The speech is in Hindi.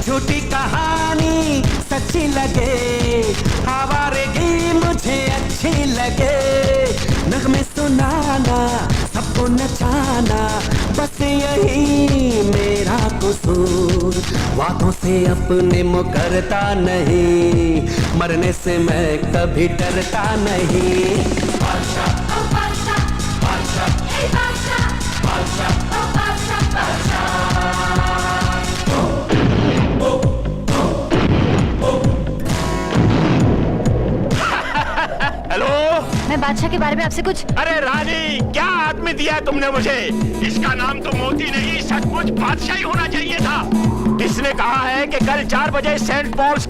झूठी कहानी सच्ची लगे, आवारगी मुझे अच्छी लगे। नगमे सुनाना, सबको नचाना, बस यही मेरा कसूर। वादों से अपने मुकरता नहीं, मरने से मैं कभी डरता नहीं। बादशाह, ओ बादशाह, बादशाह, ए बादशाह, बादशाह, ओ बादशाह, बादशाह। हेलो, मैं बादशाह के बारे में आपसे कुछ। अरे रानी, क्या आदमी दिया है तुमने मुझे? इसका नाम तो मोती नहीं, सचमुच बादशाह ही होना चाहिए था। किसने कहा है कि कल 4 बजे सेंट पॉल्स